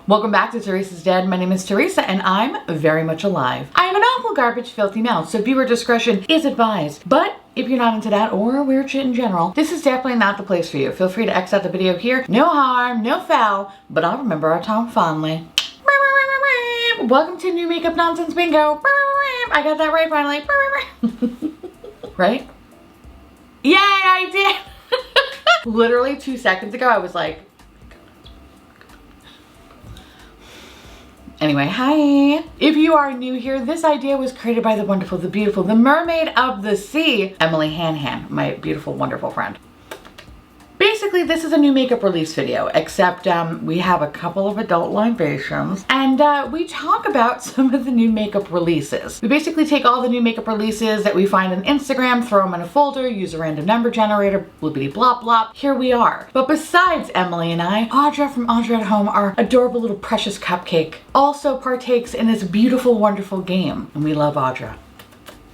Welcome back to Theresa's Dead. My name is Theresa and I'm very much alive. I am an awful garbage filthy mouth, so viewer discretion is advised. But if you're not into that or weird shit in general, this is definitely not the place for you. Feel free to exit the video here. No harm, no foul, but I'll remember our time fondly. Welcome to New Makeup Nonsense Bingo. I got that right finally. Right? Yay, I did! Literally 2 seconds ago, I was like, anyway, hi. If you are new here, this idea was created by the wonderful, the beautiful, the mermaid of the sea, Emily Hanhan, my beautiful, wonderful friend. Basically, this is a new makeup release video, except we have a couple of adult libations and we talk about some of the new makeup releases. We basically take all the new makeup releases that we find on Instagram, throw them in a folder, use a random number generator, bloopity blop blop, here we are. But besides Emily and I, Audra from Audra at Home, our adorable little precious cupcake, also partakes in this beautiful, wonderful game, and we love Audra.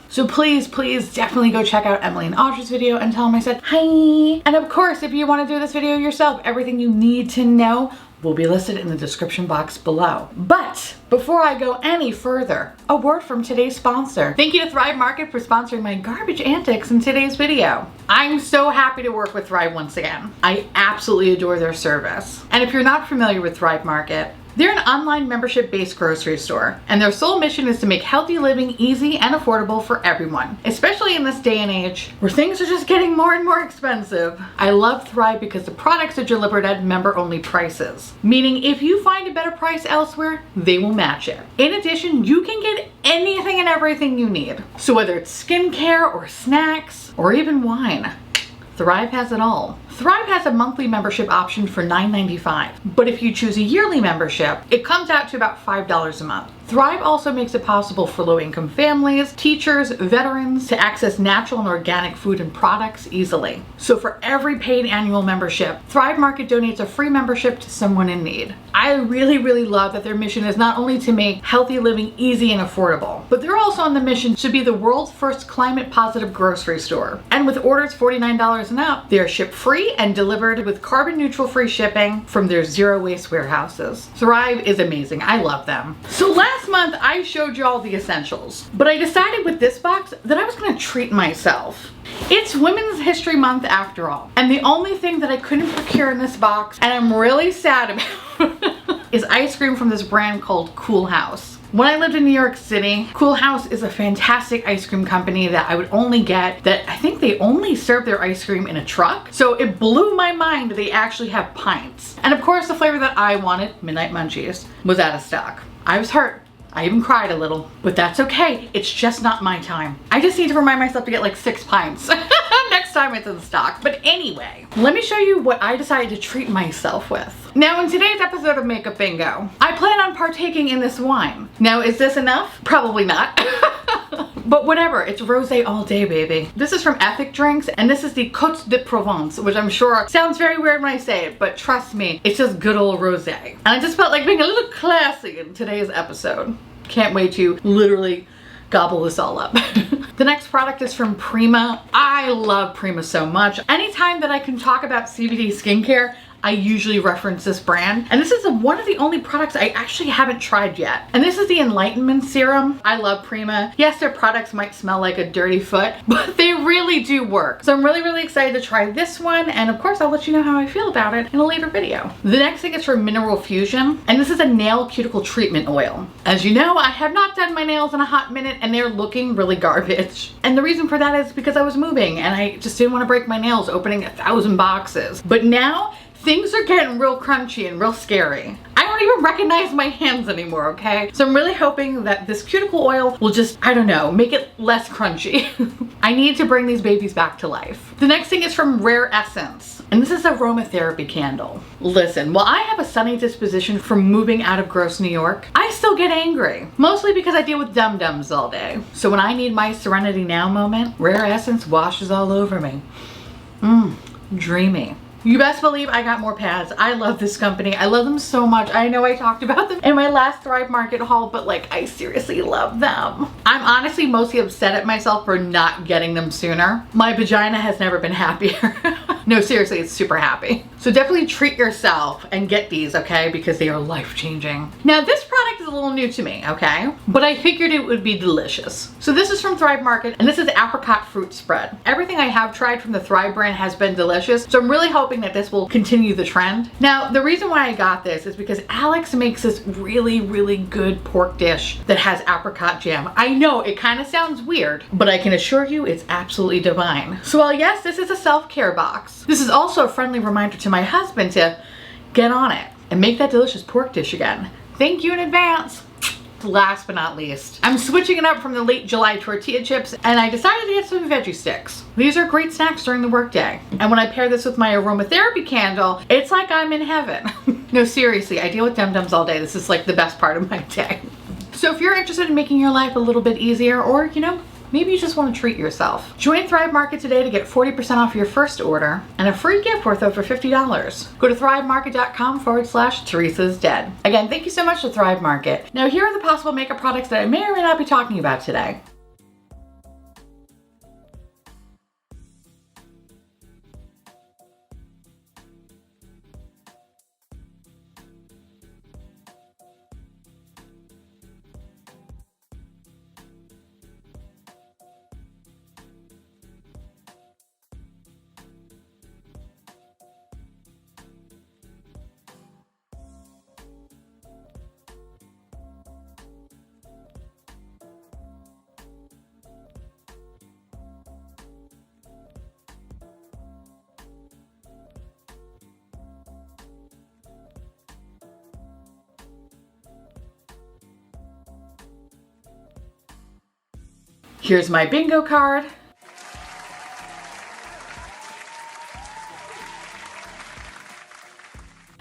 So please, please definitely go check out Emily and Audra's video and tell them I said hi. And of course, if you want to do this video yourself, everything you need to know will be listed in the description box below. But before I go any further, a word from today's sponsor. Thank you to Thrive Market for sponsoring my garbage antics in today's video. I'm so happy to work with Thrive once again. I absolutely adore their service. And if you're not familiar with Thrive Market, they're an online membership-based grocery store, and their sole mission is to make healthy living easy and affordable for everyone, especially in this day and age where things are just getting more and more expensive. I love Thrive because the products are delivered at member-only prices, meaning if you find a better price elsewhere, they will match it. In addition, you can get anything and everything you need. So whether it's skincare or snacks or even wine, Thrive has it all. Thrive has a monthly membership option for $9.95, but if you choose a yearly membership, it comes out to about $5 a month. Thrive also makes it possible for low-income families, teachers, veterans to access natural and organic food and products easily. So for every paid annual membership, Thrive Market donates a free membership to someone in need. I really love that their mission is not only to make healthy living easy and affordable, but they're also on the mission to be the world's first climate positive grocery store. And with orders $49 and up, they are shipped free and delivered with carbon neutral free shipping from their zero waste warehouses. Thrive is amazing. I love them. So last month I showed you all the essentials, but I decided with this box that I was gonna treat myself. It's Women's History Month after all, and the only thing that I couldn't procure in this box, and I'm really sad about, is ice cream from this brand called Cool House. When I lived in New York City, Cool House is a fantastic ice cream company that I would only get, that I think they only serve their ice cream in a truck. So it blew my mind that they actually have pints. And of course the flavor that I wanted, Midnight Munchies, was out of stock. I was hurt. I even cried a little, but that's okay. It's just not my time. I just need to remind myself to get like 6 pints next time it's in stock. But anyway, let me show you what I decided to treat myself with. Now in today's episode of Makeup Bingo, I plan on partaking in this wine. Now is this enough? Probably not. But whatever, it's rosé all day, baby. This is from Ethic Drinks, and this is the Côte de Provence, which I'm sure sounds very weird when I say it, but trust me, it's just good old rosé. And I just felt like being a little classy in today's episode. Can't wait to literally gobble this all up. The next product is from Prima. I love Prima so much. Anytime that I can talk about CBD skincare, I usually reference this brand. And this is one of the only products I actually haven't tried yet. And this is the Enlightenment Serum. I love Prima. Yes, their products might smell like a dirty foot, but they really do work. So I'm really excited to try this one. And of course, I'll let you know how I feel about it in a later video. The next thing is from Mineral Fusion. And this is a nail cuticle treatment oil. As you know, I have not done my nails in a hot minute and they're looking really garbage. And the reason for that is because I was moving and I just didn't want to break my nails opening 1,000 boxes. But now, things are getting real crunchy and real scary. I don't even recognize my hands anymore, okay? So I'm really hoping that this cuticle oil will just, I don't know, make it less crunchy. I need to bring these babies back to life. The next thing is from Rare Essence, and this is aromatherapy candle. Listen, while I have a sunny disposition from moving out of gross New York, I still get angry, mostly because I deal with dum-dums all day. So when I need my Serenity Now moment, Rare Essence washes all over me. Dreamy. You best believe I got more pads. I love this company. I love them so much. I know I talked about them in my last Thrive Market haul, but like I seriously love them. I'm honestly mostly upset at myself for not getting them sooner. My vagina has never been happier. No, seriously, it's super happy. So definitely treat yourself and get these, okay? Because they are life-changing. Now this product is a little new to me, okay? But I figured it would be delicious. So this is from Thrive Market, and this is apricot fruit spread. Everything I have tried from the Thrive brand has been delicious, so I'm really hoping that this will continue the trend. Now, the reason why I got this is because Alex makes this really, really good pork dish that has apricot jam. I know it kind of sounds weird, but I can assure you it's absolutely divine. So while yes, this is a self-care box, this is also a friendly reminder to my husband to get on it and make that delicious pork dish again. Thank you in advance. Last but not least, I'm switching it up from the late July tortilla chips, and I decided to get some veggie sticks. These are great snacks during the workday. And when I pair this with my aromatherapy candle, it's like I'm in heaven. No, seriously, I deal with dum-dums all day. This is like the best part of my day. So if you're interested in making your life a little bit easier, or you know, maybe you just want to treat yourself, join Thrive Market today to get 40% off your first order and a free gift worth over $50. Go to thrivemarket.com/Theresa's Dead. Again, thank you so much to Thrive Market. Now here are the possible makeup products that I may or may not be talking about today. Here's my bingo card.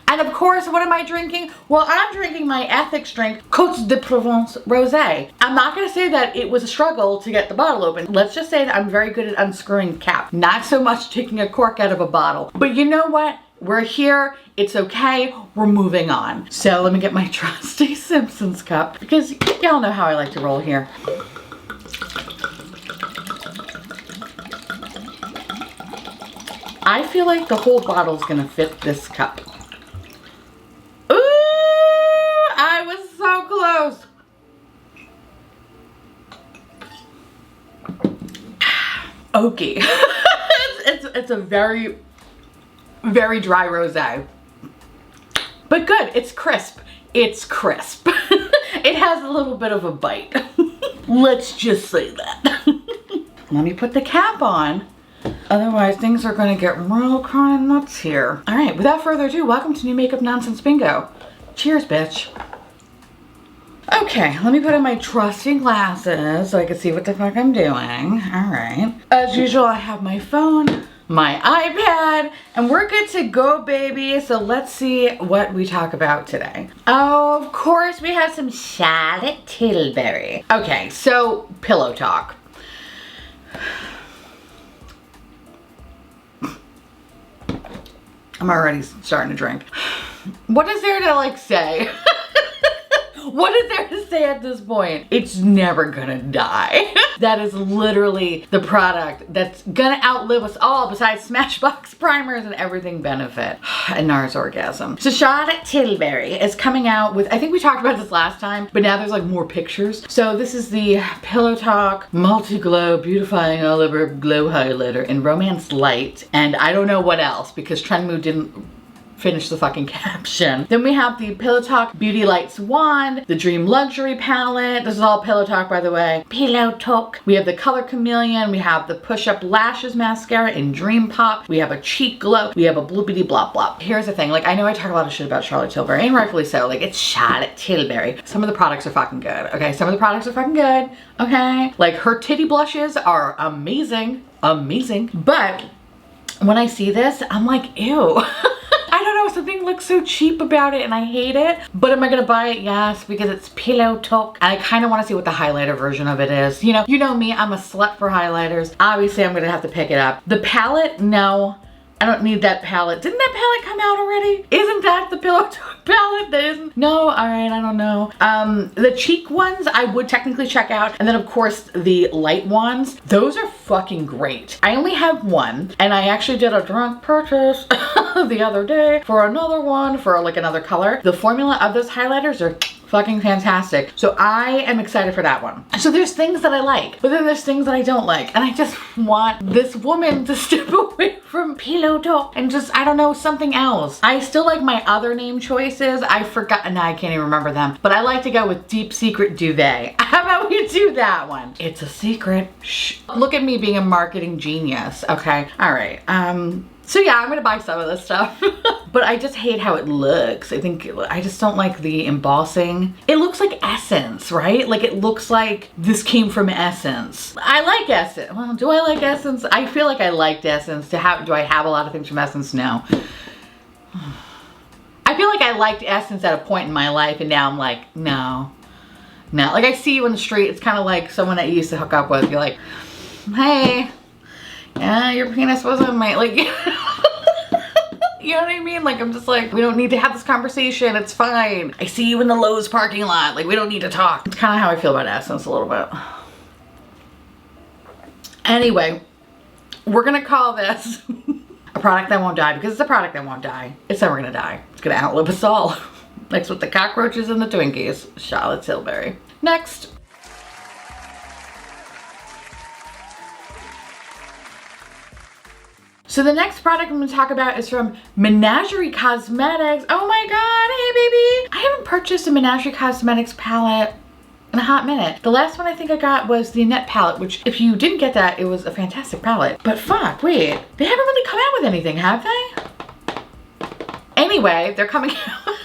And of course, what am I drinking? Well, I'm drinking my ethics drink, Côte de Provence Rosé. I'm not gonna say that it was a struggle to get the bottle open. Let's just say that I'm very good at unscrewing the cap. Not so much taking a cork out of a bottle. But you know what? We're here, it's okay, we're moving on. So let me get my trusty Simpsons cup, because y'all know how I like to roll here. I feel like the whole bottle's gonna fit this cup. Ooh, I was so close. Oaky. it's a very, very dry rosé. But good, it's crisp. It's crisp. It has a little bit of a bite. Let's just say that. Let me put the cap on. Otherwise, things are gonna get real kind of nuts here. All right, without further ado, welcome to New Makeup Nonsense Bingo. Cheers, bitch. Okay, let me put on my trusty glasses so I can see what the fuck I'm doing. All right. As usual, I have my phone, my iPad, and we're good to go, baby. So let's see what we talk about today. Oh, of course, we have some Charlotte Tilbury. Okay, so pillow talk. I'm already starting to drink. What is there to like say? What is there to say at this point? It's never gonna die. That is literally the product that's gonna outlive us all besides Smashbox primers and everything Benefit and NARS Orgasm. So Charlotte Tilbury is coming out with, I think we talked about this last time, but now there's like more pictures. So this is the Pillow Talk Multi-Glow Beautifying All Over Glow Highlighter in Romance Light. And I don't know what else because Trendmood didn't finish the fucking caption. Then we have the Pillow Talk Beauty Lights Wand, the Dream Luxury Palette. This is all Pillow Talk, by the way. Pillow Talk. We have the Color Chameleon. We have the Push Up Lashes Mascara in Dream Pop. We have a Cheek Glow. We have a Bloopity Blop Blop. Here's the thing. Like, I know I talk a lot of shit about Charlotte Tilbury, and rightfully so. Like, it's Charlotte Tilbury. Some of the products are fucking good, okay? Some of the products are fucking good, okay? Like, her titty blushes are amazing. Amazing. But when I see this, I'm like, ew. I don't know, something looks so cheap about it and I hate it. But am I gonna buy it? Yes, because it's Pillow Talk. And I kind of want to see what the highlighter version of it is. You know me, I'm a slut for highlighters. Obviously, I'm gonna have to pick it up. The palette, no. I don't need that palette. Didn't that palette come out already? Isn't that the Pillow Talk palette? That isn't? No, all right, I don't know. The cheek ones I would technically check out. And then of course the light ones, those are fucking great. I only have one and I actually did a drunk purchase the other day for another one for like another color. The formula of those highlighters are fucking fantastic. So I am excited for that one. So there's things that I like, but then there's things that I don't like. And I just want this woman to step away from Pillow Talk and just, I don't know, something else. I still like my other name choices. I forgot, no, I can't even remember them. But I like to go with Deep Secret Duvet. How about we do that one? It's a secret. Shh. Look at me being a marketing genius, okay? All right, so yeah, I'm gonna buy some of this stuff. But I just hate how it looks. I just don't like the embossing. It looks like Essence, right? Like it looks like this came from Essence. I like Essence. Well, do I like Essence? I feel like I liked Essence. Do I have a lot of things from Essence? No. I feel like I liked Essence at a point in my life and now I'm like, no. No, like I see you in the street. It's kind of like someone that you used to hook up with. You're like, hey, yeah, your penis wasn't my, like, you know what I mean? Like, I'm just like, we don't need to have this conversation. It's fine. I see you in the Lowe's parking lot. Like, we don't need to talk. It's kind of how I feel about Essence a little bit. Anyway, we're going to call this a product that won't die because it's a product that won't die. It's never going to die. It's going to outlive us all. Next with the cockroaches and the Twinkies. Charlotte Tilbury. Next. So the next product I'm going to talk about is from Menagerie Cosmetics. Oh my god, hey baby! I haven't purchased a Menagerie Cosmetics palette in a hot minute. The last one I think I got was the Annette palette, which if you didn't get that, it was a fantastic palette. But fuck, wait, they haven't really come out with anything, have they? Anyway, they're coming out.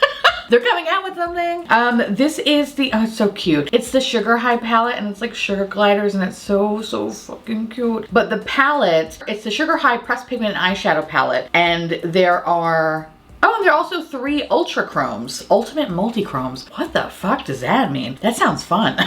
They're coming out with something. This is the, oh, it's so cute. It's the Sugar High palette and it's like sugar gliders and it's so fucking cute. But the palette, it's the Sugar High Pressed Pigment Eyeshadow palette. And there are, oh, and there are also 3 Ultra Chromes, Ultimate Multi-Chromes. What the fuck does that mean? That sounds fun.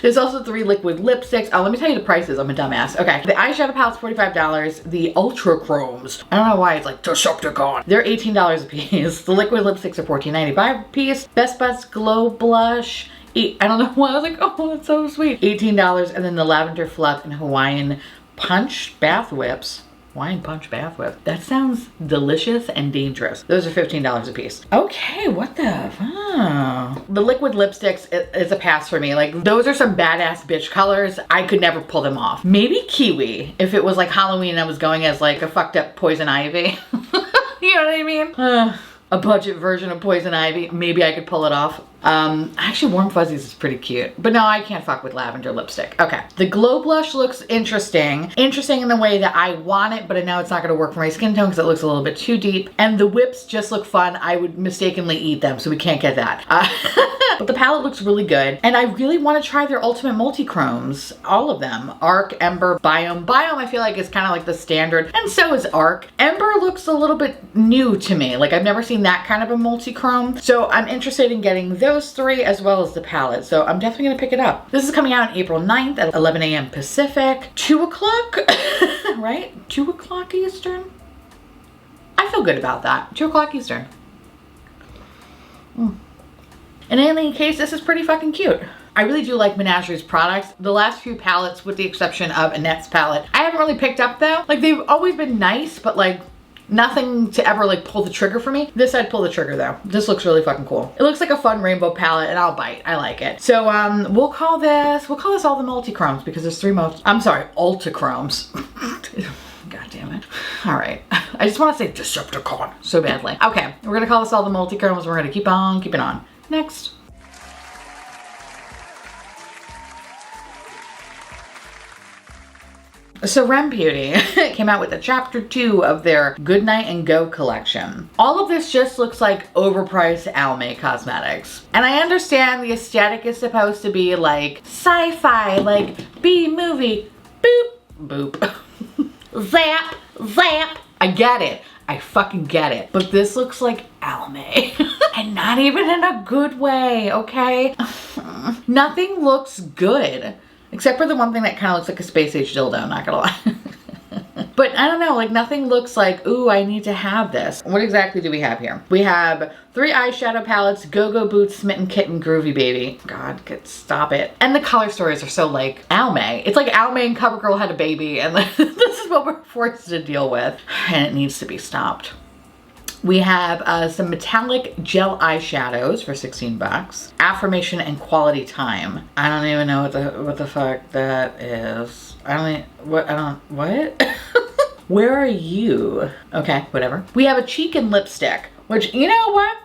There's also 3 liquid lipsticks. Oh, let me tell you the prices. I'm a dumbass. Okay, the eyeshadow palette's $45. The Ultra Chromes, I don't know why it's like Decepticon. They're $18 a piece. The liquid lipsticks are $14.95 a piece. Best Buds Glow Blush, I don't know why I was like, oh, that's so sweet. $18. And then the Lavender Fluff and Hawaiian Punch Bath Whips. Hawaiian Punch Bath Whip. That sounds delicious and dangerous. Those are $15 a piece. Okay, what the fuck? The liquid lipsticks is a pass for me. Like, those are some badass bitch colors. I could never pull them off. Maybe Kiwi, if it was like Halloween and I was going as like a fucked up Poison Ivy. You know what I mean? A budget version of Poison Ivy. Maybe I could pull it off. Actually Warm Fuzzies is pretty cute, but no, I can't fuck with lavender lipstick. Okay, the Glow Blush looks interesting. Interesting in the way that I want it, but I know it's not gonna work for my skin tone because it looks a little bit too deep. And the whips just look fun. I would mistakenly eat them, so we can't get that. But the palette looks really good. And I really wanna try their Ultimate Multi-Chromes. All of them. Arc, Ember, Biome. Biome I feel like is kind of like the standard, and so is Arc. Ember looks a little bit new to me. Like I've never seen that kind of a multi-chrome. So I'm interested in getting those 3 as well as the palette. So I'm definitely gonna pick it up. This is coming out on April 9th at 11 a.m. Pacific, 2 o'clock, right? 2 o'clock Eastern? I feel good about that. 2 o'clock Eastern. In any case, this is pretty fucking cute. I really do like Menagerie's products. The last few palettes, with the exception of Annette's palette, I haven't really picked up though. Like they've always been nice, but like nothing to ever like pull the trigger for me. This I'd pull the trigger though. This looks really fucking cool. It looks like a fun rainbow palette and I'll bite. I like it. So we'll call this all the multi-chromes because there's 3 ultra-chromes. God damn it. All right. I just want to say Decepticon so badly. Okay, we're gonna call this all the multi-chromes. We're gonna keep on keeping on. Next. So Rem Beauty came out with a chapter 2 of their Good Night and Go collection. All of this just looks like overpriced Almay cosmetics. And I understand the aesthetic is supposed to be like sci-fi, like B-movie, boop, boop, zap, zap. I get it. I fucking get it. But this looks like Almay. And not even in a good way, okay? Nothing looks good. Except for the one thing that kind of looks like a space age dildo, not gonna lie. But I don't know, like nothing looks like, ooh, I need to have this. What exactly do we have here? We have 3 eyeshadow palettes, Go-Go Boots, Smitten Kitten, Groovy Baby. God, stop it. And the color stories are so like Almay. It's like Almay and CoverGirl had a baby and this is what we're forced to deal with. And it needs to be stopped. We have some metallic gel eyeshadows for 16 bucks. Affirmation and Quality Time. I don't even know what the fuck that is. What? Where are you? Okay, whatever. We have a cheek and lipstick, which, you know what?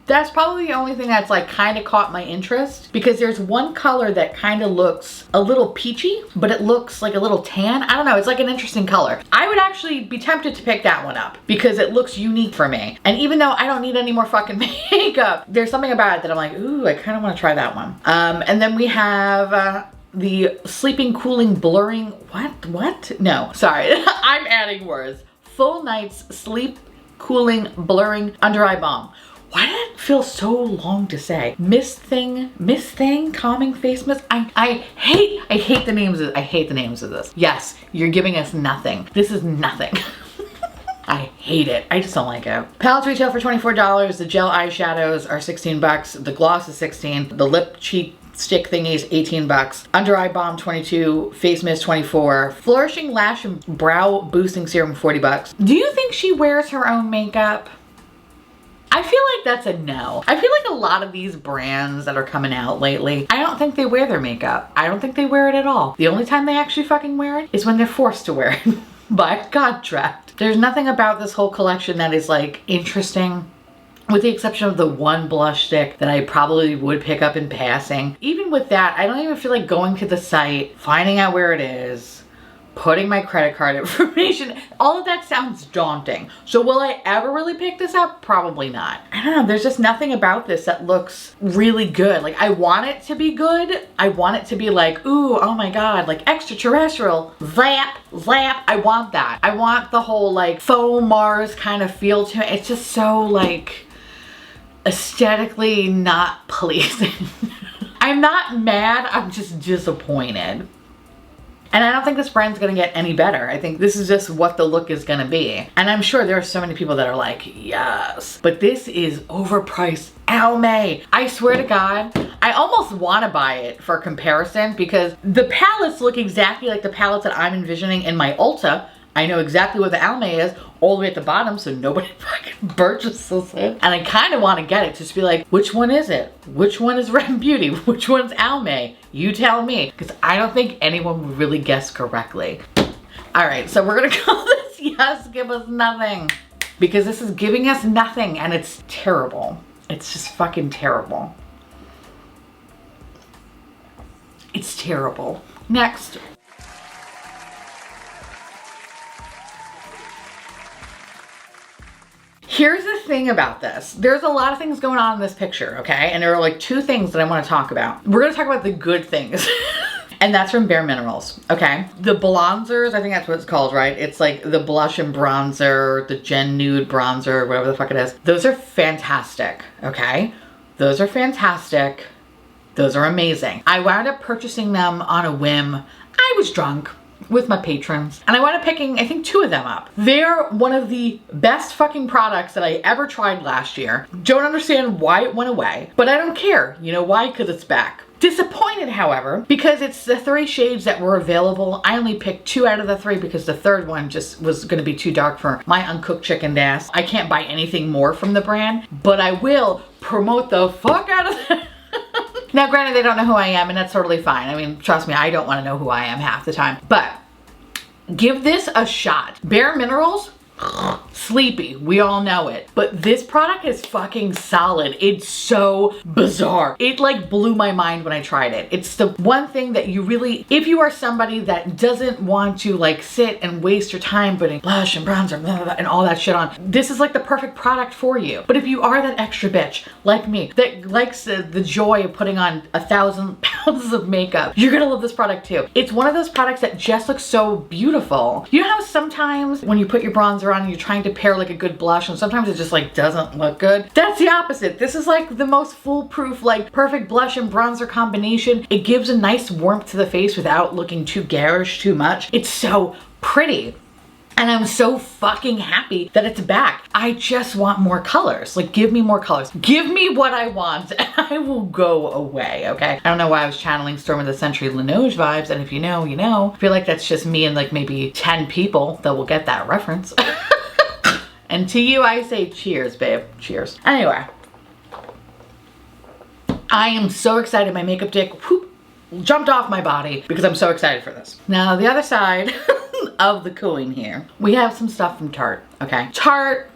That's probably the only thing that's like kind of caught my interest, because there's one color that kind of looks a little peachy, but it looks like a little tan. I don't know, it's like an interesting color. I would actually be tempted to pick that one up because it looks unique for me. And even though I don't need any more fucking makeup, there's something about it that I'm like, ooh, I kind of want to try that one. And then we have the Sleeping, Cooling, Blurring, what? No, sorry, I'm adding words. Full Night's Sleep, Cooling, Blurring Under Eye Balm. Why did it feel so long to say? Mist Thing, Calming Face Mist. I hate the names of this. Yes, you're giving us nothing. This is nothing. I hate it. I just don't like it. Palettes retail for $24. The gel eyeshadows are 16 bucks. The gloss is 16. The lip cheek stick thingies 18 bucks. Under eye balm 22. Face mist 24. Flourishing lash and brow boosting serum 40 bucks. Do you think she wears her own makeup? I feel like that's a no. I feel like a lot of these brands that are coming out lately, I don't think they wear their makeup. I don't think they wear it at all. The only time they actually fucking wear it is when they're forced to wear it by contract. There's nothing about this whole collection that is like interesting, with the exception of the one blush stick that I probably would pick up in passing. Even with that, I don't even feel like going to the site, finding out where it is, putting my credit card information. All of that sounds daunting. So will I ever really pick this up? Probably not. I don't know, there's just nothing about this that looks really good. Like, I want it to be good. I want it to be like, ooh, oh my God, like extraterrestrial, zap, zap. I want that. I want the whole like faux Mars kind of feel to it. It's just so like aesthetically not pleasing. I'm not mad, I'm just disappointed. And I don't think this brand's gonna get any better. I think this is just what the look is gonna be. And I'm sure there are so many people that are like, yes, but this is overpriced Almay. I swear to God, I almost wanna buy it for comparison because the palettes look exactly like the palettes that I'm envisioning in my Ulta. I know exactly what the Almay is all the way at the bottom, so nobody fucking purchases it. And I kind of want to get it, just be like, which one is it? Which one is Red Beauty? Which one's Almay? You tell me, because I don't think anyone would really guess correctly. All right, so we're gonna call this Yes, Give Us Nothing, because this is giving us nothing and it's terrible. It's just fucking terrible. It's terrible. Next. Here's the thing about this. There's a lot of things going on in this picture, okay? And there are like 2 things that I want to talk about. We're gonna talk about the good things. And that's from Bare Minerals, okay? The bronzers, I think that's what it's called, right? It's like the blush and bronzer, the Gen Nude bronzer, whatever the fuck it is. Those are fantastic, okay? Those are fantastic. Those are amazing. I wound up purchasing them on a whim. I was drunk with my patrons, and I wound up picking, I think, 2 of them up. They're one of the best fucking products that I ever tried last year. Don't understand why it went away, but I don't care. You know why? Because it's back. Disappointed, however, because it's the 3 shades that were available. I only picked 2 out of the 3 because the 3rd one just was gonna be too dark for my uncooked chicken ass. I can't buy anything more from the brand, but I will promote the fuck out of them. Now, granted, they don't know who I am, and that's totally fine. I mean, trust me, I don't want to know who I am half the time. But give this a shot. Bare Minerals, sleepy. We all know it. But this product is fucking solid. It's so bizarre. It like blew my mind when I tried it. It's the one thing that you really, if you are somebody that doesn't want to like sit and waste your time putting blush and bronzer blah, blah, blah, and all that shit on, this is like the perfect product for you. But if you are that extra bitch like me that likes the joy of putting on 1,000 pounds of makeup, you're gonna love this product too. It's one of those products that just looks so beautiful. You know how sometimes when you put your bronzer on and you're trying to pair like a good blush and sometimes it just like doesn't look good? That's the opposite. This is like the most foolproof, like perfect blush and bronzer combination. It gives a nice warmth to the face without looking too garish too much. It's so pretty. And I'm so fucking happy that it's back. I just want more colors. Like, give me more colors. Give me what I want and I will go away, okay? I don't know why I was channeling Storm of the Century Linoge vibes, and if you know, you know. I feel like that's just me and like maybe 10 people that will get that reference. And to you, I say cheers, babe. Cheers. Anyway. I am so excited. My makeup dick jumped off my body because I'm so excited for this. Now, the other side of the coin here, we have some stuff from Tarte, okay? Tarte.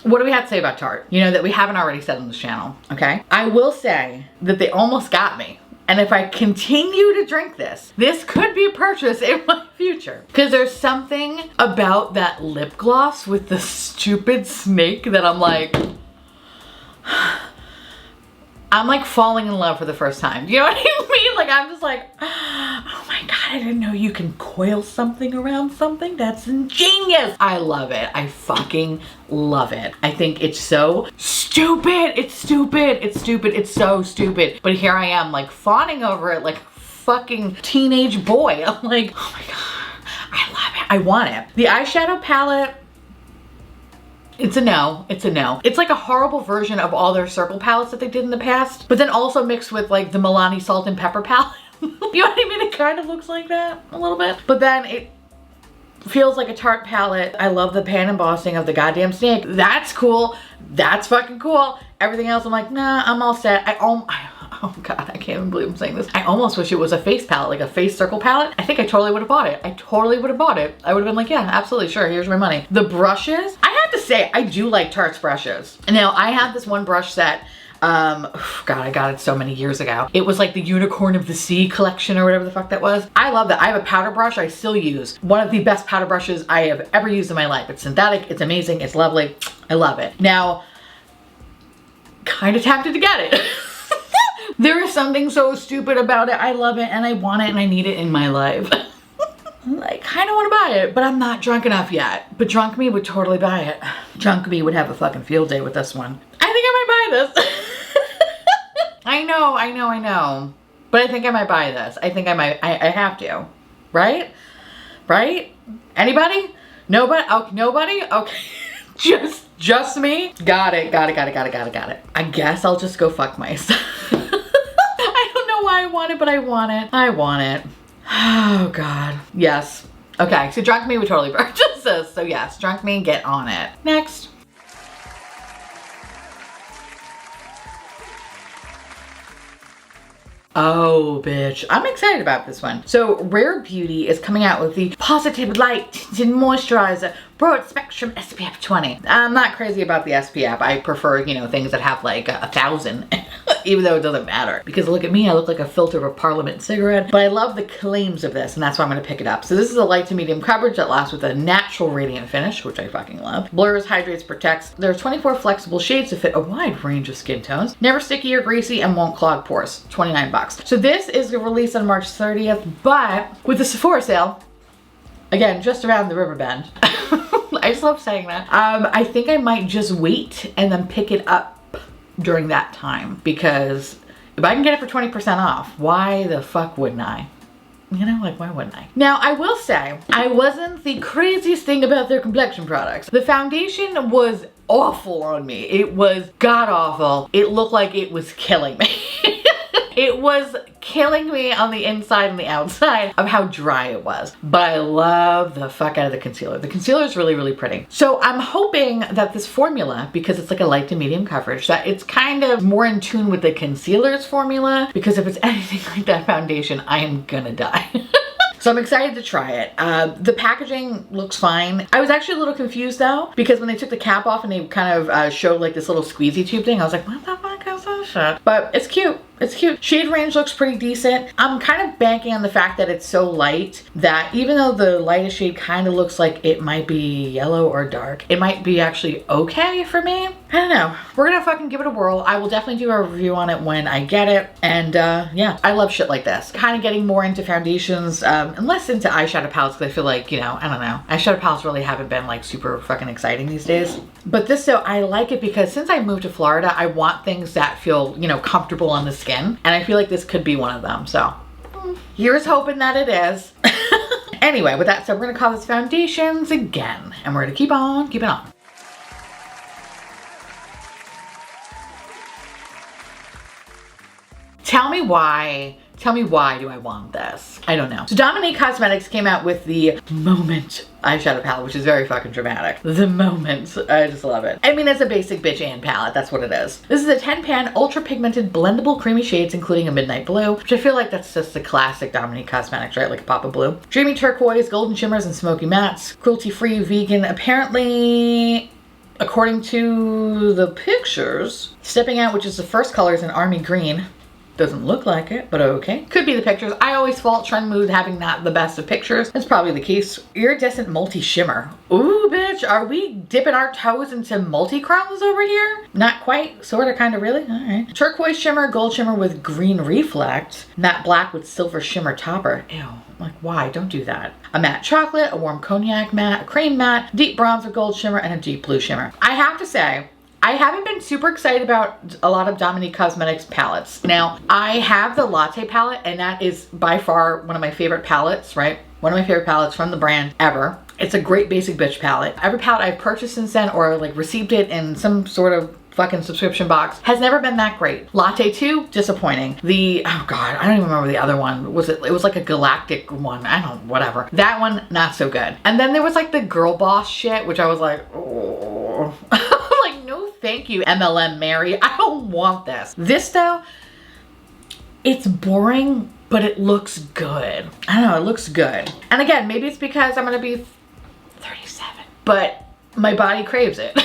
What do we have to say about Tarte? You know, that we haven't already said on this channel, okay? I will say that they almost got me. And if I continue to drink this, this could be a purchase in my future. Because there's something about that lip gloss with the stupid snake that I'm like falling in love for the first time. You know what I mean? Like, I'm just like, oh my God, I didn't know you can coil something around something. That's ingenious. I love it. I fucking love it. I think it's so stupid. It's stupid. It's stupid. It's so stupid. But here I am, like, fawning over it like a fucking teenage boy. I'm like, oh my God, I love it. I want it. The eyeshadow palette, it's a no. It's a no. It's like a horrible version of all their circle palettes that they did in the past, but then also mixed with like the Milani Salt and Pepper palette. You know what I mean? It kind of looks like that a little bit, but then it feels like a Tarte palette. I love the pan embossing of the goddamn snake. That's cool. That's fucking cool. Everything else, I'm like, nah, I'm all set. Oh God, I can't even believe I'm saying this. I almost wish it was a face palette, like a face circle palette. I think I totally would have bought it. I totally would have bought it. I would have been like, yeah, absolutely, sure, here's my money. The brushes, I have to say, I do like Tarte's brushes. Now, I have this one brush set. God, I got it so many years ago. It was like the Unicorn of the Sea collection or whatever the fuck that was. I love that. I have a powder brush I still use. One of the best powder brushes I have ever used in my life. It's synthetic, it's amazing, it's lovely. I love it. Now, kind of tempted to get it. There is something so stupid about it. I love it and I want it and I need it in my life. I kind of want to buy it, but I'm not drunk enough yet. But drunk me would totally buy it. Drunk me would have a fucking field day with this one. I think I might buy this. I know. But I think I might buy this. I think I might, I have to. Right? Right? Anybody? Nobody? Oh, nobody? Okay. Just me? Got it. I guess I'll just go fuck myself. I don't know why I want it, but I want it. I want it. Oh God. Yes. Okay, so drunk me would totally purchase this. So yes, drunk me, get on it. Next. Oh, bitch. I'm excited about this one. So Rare Beauty is coming out with the Positive Light Tinted Moisturizer Broad Spectrum SPF 20. I'm not crazy about the SPF. I prefer, you know, things that have like 1,000, even though it doesn't matter. Because look at me, I look like a filter of a Parliament cigarette. But I love the claims of this, and that's why I'm gonna pick it up. So this is a light to medium coverage that lasts with a natural radiant finish, which I fucking love. Blurs, hydrates, protects. There are 24 flexible shades to fit a wide range of skin tones. Never sticky or greasy and won't clog pores. 29 bucks. So this is released on March 30th, but with the Sephora sale, again, just around the river bend. I just love saying that. I think I might just wait and then pick it up during that time, because if I can get it for 20% off, why the fuck wouldn't I? You know, like, why wouldn't I? Now, I will say, I wasn't the craziest thing about their complexion products. The foundation was awful on me. It was god awful. It looked like it was killing me. It was killing me on the inside and the outside of how dry it was. But I love the fuck out of the concealer. The concealer is really, really pretty. So I'm hoping that this formula, because it's like a light to medium coverage, that it's kind of more in tune with the concealer's formula, because if it's anything like that foundation, I am gonna die. So I'm excited to try it. The packaging looks fine. I was actually a little confused though, because when they took the cap off and they kind of showed like this little squeezy tube thing, I was like, what the fuck is this shit? But it's cute. It's cute. Shade range looks pretty decent. I'm kind of banking on the fact that it's so light that even though the lightest shade kind of looks like it might be yellow or dark, it might be actually okay for me. I don't know. We're gonna fucking give it a whirl. I will definitely do a review on it when I get it. And yeah, I love shit like this. Kind of getting more into foundations and less into eyeshadow palettes, because I feel like, you know, I don't know. Eyeshadow palettes really haven't been like super fucking exciting these days. But this, so I like it because since I moved to Florida, I want things that feel, you know, comfortable on the skin. And I feel like this could be one of them. So here's hoping that it is. Anyway, with that said, we're gonna call this foundations again. And we're gonna keep on keeping on. Tell me why do I want this? I don't know. So Dominique Cosmetics came out with the Moment eyeshadow palette, which is very fucking dramatic. The Moment, I just love it. I mean, it's a basic bitch and palette, that's what it is. This is a 10-pan ultra pigmented blendable creamy shades, including a midnight blue, which I feel like that's just the classic Dominique Cosmetics, right? Like a pop of blue. Dreamy turquoise, golden shimmers, and smoky mattes. Cruelty-free, vegan, apparently, according to the pictures, stepping out, which is the first color, is an army green. Doesn't look like it, but okay. Could be the pictures. I always fault Trend Mood having not the best of pictures. That's probably the case. Iridescent multi-shimmer. Ooh, bitch, are we dipping our toes into multi-chromes over here? Not quite, sorta, kinda, really? All right. Turquoise shimmer, gold shimmer with green reflect. Matte black with silver shimmer topper. Ew, like why? Don't do that. A matte chocolate, a warm cognac matte, a cream matte, deep bronze with gold shimmer, and a deep blue shimmer. I have to say, I haven't been super excited about a lot of Dominique Cosmetics palettes. Now, I have the Latte palette, and that is by far one of my favorite palettes, right? One of my favorite palettes from the brand ever. It's a great basic bitch palette. Every palette I've purchased since then, or like received it in some sort of fucking subscription box, has never been that great. Latte 2, disappointing. The, oh God, I don't even remember the other one. It was like a galactic one. I don't, whatever. That one, not so good. And then there was like the Girl Boss shit, which I was like, oh. Like, no thank you, MLM Mary. I don't want this. This though, it's boring, but it looks good. I don't know, it looks good. And again, maybe it's because I'm gonna be 37, but my body craves it.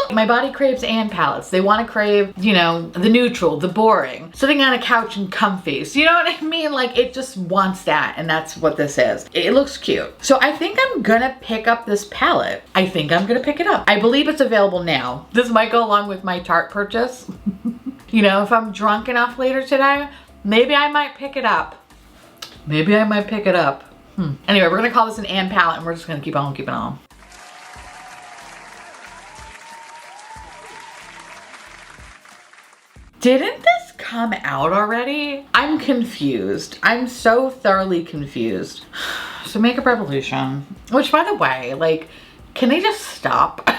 My body craves and palettes. They want to crave, you know, the neutral, the boring, sitting on a couch and comfy. So you know what I mean? Like, it just wants that, and that's what this is. It looks cute. So I think I'm gonna pick up this palette. I think I'm gonna pick it up. I believe it's available now. This might go along with my Tarte purchase. You know, if I'm drunk enough later today, maybe I might pick it up. Maybe I might pick it up. Anyway, we're gonna call this an and palette, and we're just gonna keep on keeping on. Didn't this come out already? I'm confused. I'm so thoroughly confused. So Makeup Revolution, which by the way, like, can they just stop?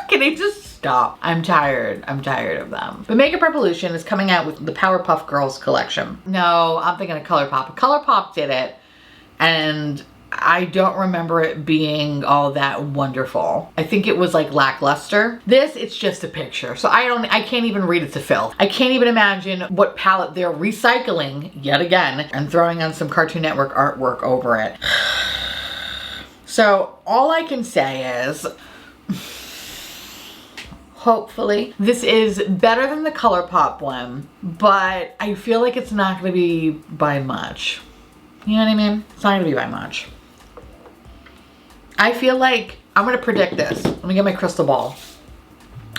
Can they just stop? I'm tired of them. But Makeup Revolution is coming out with the Powerpuff Girls collection. No, I'm thinking of Colourpop. Colourpop did it, and I don't remember it being all that wonderful. I think it was like lackluster. This, it's just a picture. So I can't even read it to fill. I can't even imagine what palette they're recycling yet again and throwing on some Cartoon Network artwork over it. So all I can say is, hopefully this is better than the Colourpop one, but I feel like it's not gonna be by much. You know what I mean? It's not gonna be by much. I feel like I'm gonna predict this. Let me get my crystal ball.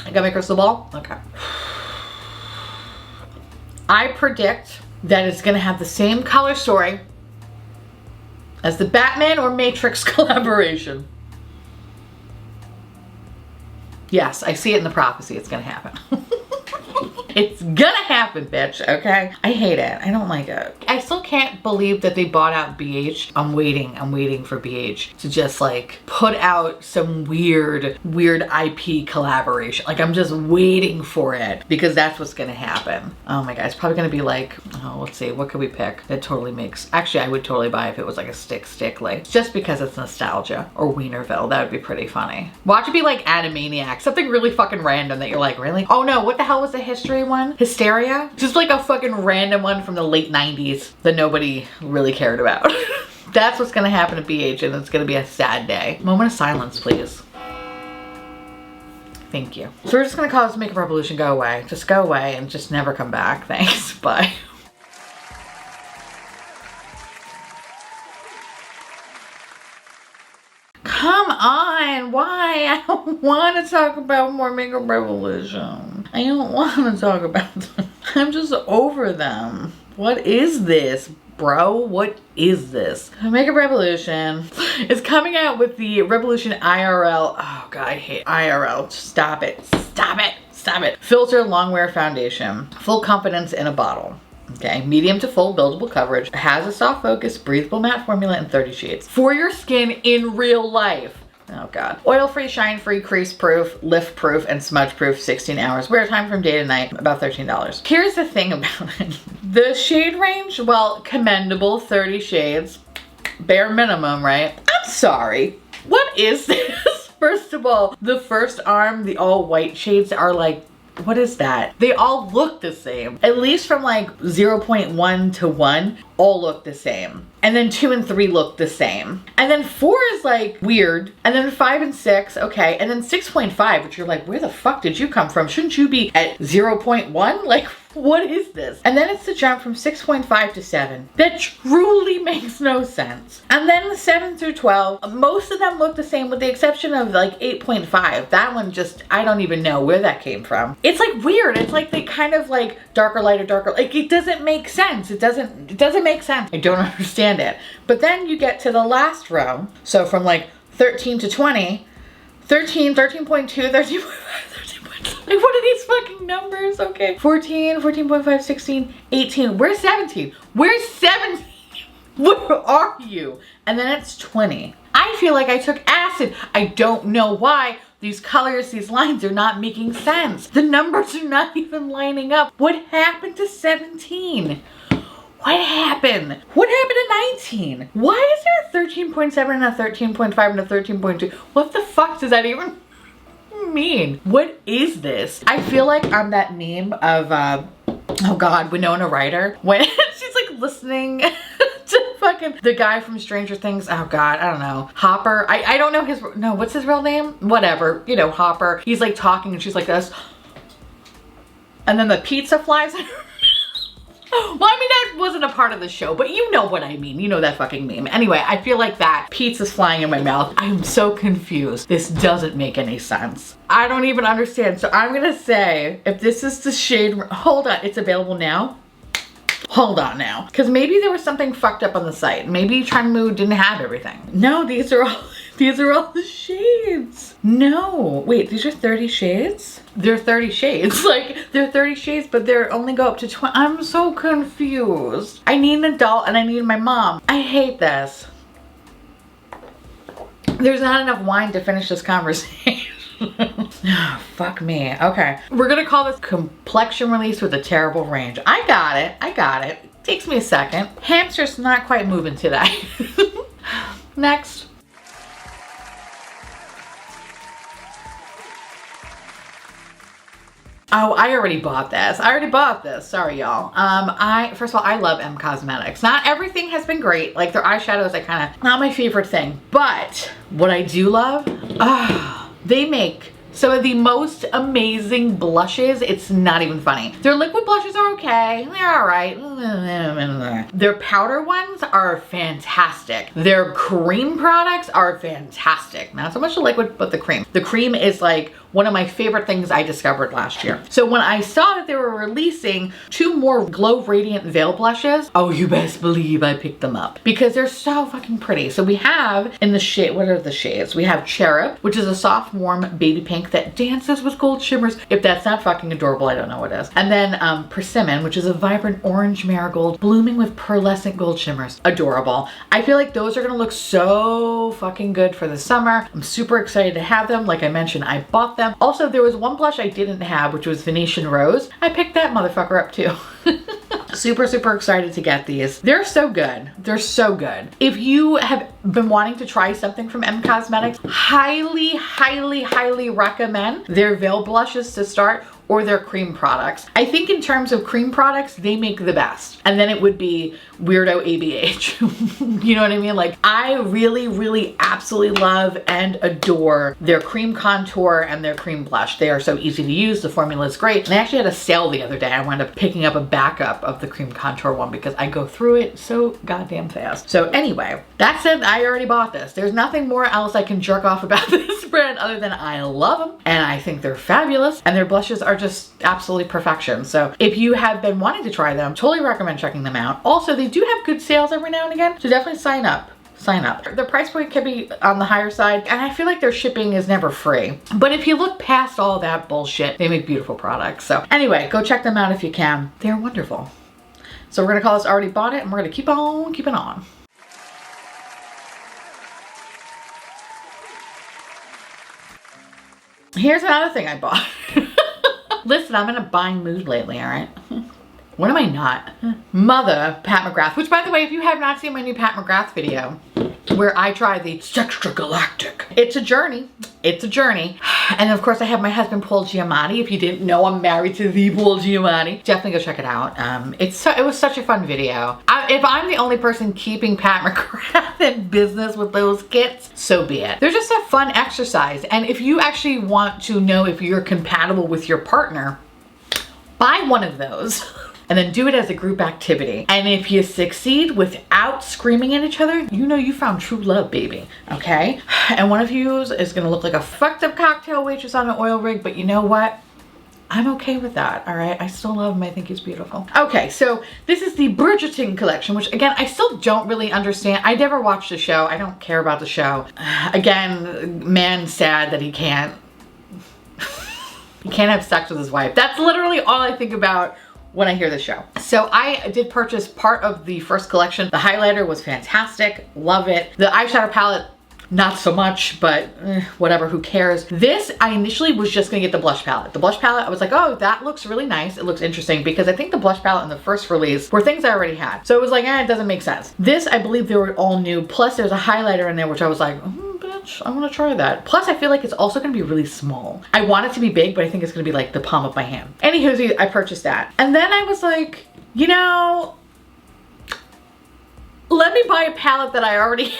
I got my crystal ball? Okay. I predict that it's gonna have the same color story as the Batman or Matrix collaboration. Yes, I see it in the prophecy. It's gonna happen. It's gonna happen, bitch, okay? I hate it. I don't like it. I still can't believe that they bought out BH. I'm waiting for BH to just like put out some weird IP collaboration. Like, I'm just waiting for it because that's what's gonna happen. Oh my God, it's probably gonna be like, oh, let's see, what could we pick? That totally makes, actually I would totally buy if it was like a stick like, just because it's nostalgia, or Wienerville. That would be pretty funny. Watch it be like Animaniacs, something really fucking random that you're like, really? Oh no, what the hell was the history one? Hysteria? Just like a fucking random one from the late 90s that nobody really cared about. That's what's gonna happen at BH, and it's gonna be a sad day. Moment of silence, please. Thank you. So we're just gonna call this Makeup Revolution go away. Just go away and just never come back. Thanks, bye. Come on, why? I don't want to talk about more Makeup Revolution. I don't want to talk about them. I'm just over them. What is this, bro? What is this? Makeup Revolution is coming out with the Revolution IRL. Oh God, I hate IRL. Stop it. Stop it. Stop it. Filter Longwear Foundation. Full confidence in a bottle. Okay, medium to full buildable coverage, has a soft focus, breathable matte formula, and 30 shades. For your skin in real life. Oh God. Oil-free, shine-free, crease-proof, lift-proof, and smudge-proof, 16 hours. Wear time from day to night, about $13. Here's the thing about it. The shade range, well, commendable, 30 shades. Bare minimum, right? I'm sorry. What is this? First of all, the first arm, the all white shades are like, what is that? They all look the same. At least from like 0.1 to 1, all look the same. And then 2 and 3 look the same. And then 4 is like weird. And then 5 and 6, okay. And then 6.5, which you're like, where the fuck did you come from? Shouldn't you be at 0.1? Like, what is this? And then it's the jump from 6.5 to 7. That truly makes no sense. And then the 7 through 12, most of them look the same with the exception of like 8.5. That one just, I don't even know where that came from. It's like weird. It's like they kind of like darker, lighter, darker. Like it doesn't make sense. It doesn't make sense. I don't understand it. But then you get to the last row. So from like 13 to 20, 13, 13.2, 13.5, 13.2. Like what are these fucking numbers? Okay. 14, 14.5, 16, 18. Where's 17? Where's 17? Where are you? And then it's 20. I feel like I took acid. I don't know why. These colors, these lines are not making sense. The numbers are not even lining up. What happened to 17? What happened? What happened to 19? Why is there a 13.7 and a 13.5 and a 13.2? What the fuck does that even mean? What is this? I feel like I'm that meme of, oh God, Winona Ryder. When she's like listening to fucking the guy from Stranger Things. Oh God, I don't know. Hopper. I don't know his, no, what's his real name? Whatever, you know, Hopper. He's like talking and she's like this. And then the pizza flies in her. Well, I mean, that wasn't a part of the show, but you know what I mean. You know that fucking meme. Anyway, I feel like that pizza's flying in my mouth. I am so confused. This doesn't make any sense. I don't even understand. So I'm gonna say, if this is the shade, hold on, it's available now? Hold on now. Because maybe there was something fucked up on the site. Maybe Trendmood didn't have everything. No, these are all the shades. No, wait, these are 30 shades? They're 30 shades. Like, they're 30 shades, but they're only go up to 20. I'm so confused. I need an adult and I need my mom. I hate this. There's not enough wine to finish this conversation. Oh, fuck me. Okay. We're gonna call this complexion release with a terrible range. I got it. I got it. Takes me a second. Hamster's not quite moving today. Next. Oh, I already bought this. I already bought this. Sorry, y'all. First of all, I love M Cosmetics. Not everything has been great. Like their eyeshadows, not my favorite thing. But what I do love, they make some of the most amazing blushes. It's not even funny. Their liquid blushes are okay. They're all right. Their powder ones are fantastic. Their cream products are fantastic. Not so much the liquid, but the cream. The cream is like one of my favorite things I discovered last year. So when I saw that they were releasing 2 more Glow Radiant Veil blushes, oh, you best believe I picked them up because they're so fucking pretty. So we have in the shade, what are the shades? We have Cherub, which is a soft, warm baby pink that dances with gold shimmers. If that's not fucking adorable, I don't know what is. And then Persimmon, which is a vibrant orange marigold blooming with pearlescent gold shimmers. Adorable. I feel like those are gonna look so fucking good for the summer. I'm super excited to have them. Like I mentioned, I bought them. Also, there was one blush I didn't have, which was Venetian Rose. I picked that motherfucker up too. Super, super excited to get these. They're so good. They're so good. If you have been wanting to try something from M Cosmetics, highly, highly, highly recommend their veil blushes to start or their cream products. I think in terms of cream products, they make the best. And then it would be Weirdo ABH. You know what I mean? Like, I really, really absolutely love and adore their cream contour and their cream blush. They are so easy to use. The formula is great. And I actually had a sale the other day. I wound up picking up a backup of the cream contour one because I go through it so goddamn fast. So anyway, that said, I already bought this. There's nothing more else I can jerk off about this brand other than I love them and I think they're fabulous and their blushes are just absolutely perfection. So if you have been wanting to try them, totally recommend checking them out. Also, they do have good sales every now and again, so definitely sign up. Sign up. The price point can be on the higher side, and I feel like their shipping is never free. But if you look past all that bullshit, they make beautiful products. So anyway, go check them out if you can. They're wonderful. So we're gonna call this already bought it, and we're gonna keep on keeping on. Here's another thing I bought. Listen, I'm in a buying mood lately, all right? When am I not? Mother Pat McGrath, which by the way, if you have not seen my new Pat McGrath video, where I try the Extra Galactic. It's a journey. It's a journey. And of course I have my husband Paul Giamatti. If you didn't know, I'm married to the Paul Giamatti. Definitely go check it out. It was such a fun video. If I'm the only person keeping Pat McGrath in business with those kits, so be it. They're just a fun exercise. And if you actually want to know if you're compatible with your partner, buy one of those. And then do it as a group activity. And if you succeed without screaming at each other, you know you found true love, baby, okay? And one of you is gonna look like a fucked up cocktail waitress on an oil rig, but you know what? I'm okay with that, all right? I still love him, I think he's beautiful. Okay, so this is the Bridgerton collection, which again, I still don't really understand. I never watched the show, I don't care about the show. Again, man's sad that he can't have sex with his wife. That's literally all I think about when I hear the show. So I did purchase part of the first collection. The highlighter was fantastic, love it. The eyeshadow palette, not so much, but whatever, who cares. This, I initially was just gonna get the blush palette. The blush palette, I was like, oh, that looks really nice. It looks interesting, because I think the blush palette in the first release were things I already had. So it was like, it doesn't make sense. This, I believe they were all new. Plus there's a highlighter in there, which I was like, I want to try that. Plus, I feel like it's also going to be really small. I want it to be big, but I think it's going to be like the palm of my hand. Anywho, I purchased that. And then I was like, you know, let me buy a palette that I already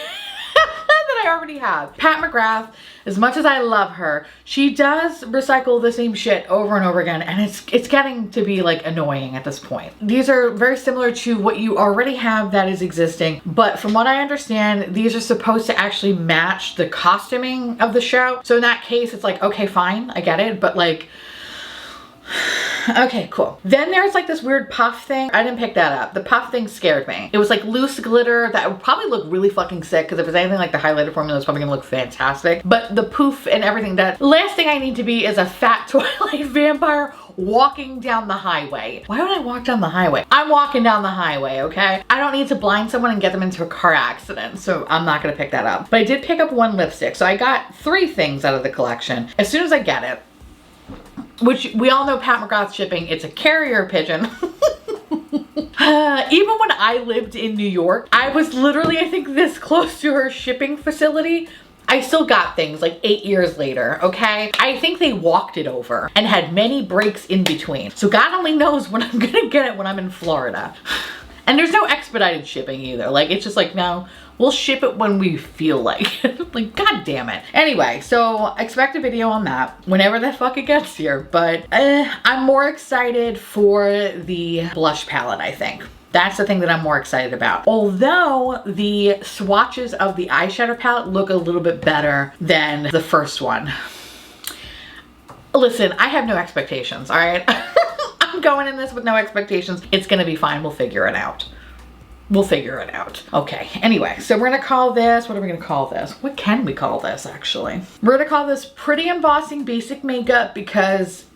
have. Pat McGrath, as much as I love her, she does recycle the same shit over and over again, and it's getting to be like annoying at this point. These are very similar to what you already have that is existing, but from what I understand, these are supposed to actually match the costuming of the show. So in that case, it's like, okay, fine, I get it, but like, okay, cool. Then there's like this weird puff thing. I didn't pick that up. The puff thing scared me. It was like loose glitter that would probably look really fucking sick, because if it's anything like the highlighter formula, it's probably gonna look fantastic. But the poof and everything, that last thing I need to be is a fat Twilight vampire walking down the highway. Why would I walk down the highway? I'm walking down the highway, okay? I don't need to blind someone and get them into a car accident, so I'm not gonna pick that up. But I did pick up one lipstick, so I got 3 things out of the collection. As soon as I get it, which we all know Pat McGrath shipping, it's a carrier pigeon. Even when I lived in New York, I was literally, I think, this close to her shipping facility. I still got things like 8 years later, okay? I think they walked it over and had many breaks in between. So God only knows when I'm gonna get it when I'm in Florida. And there's no expedited shipping either. Like, it's just like, no, we'll ship it when we feel like it. Like, God damn it. Anyway, so expect a video on that whenever the fuck it gets here. But I'm more excited for the blush palette, I think. That's the thing that I'm more excited about. Although the swatches of the eyeshadow palette look a little bit better than the first one. Listen, I have no expectations, all right? I'm going in this with no expectations. It's gonna be fine, we'll figure it out. We'll figure it out. Okay, anyway, so we're gonna call this, what are we gonna call this? What can we call this, actually? We're gonna call this Pretty Embossing Basic Makeup, because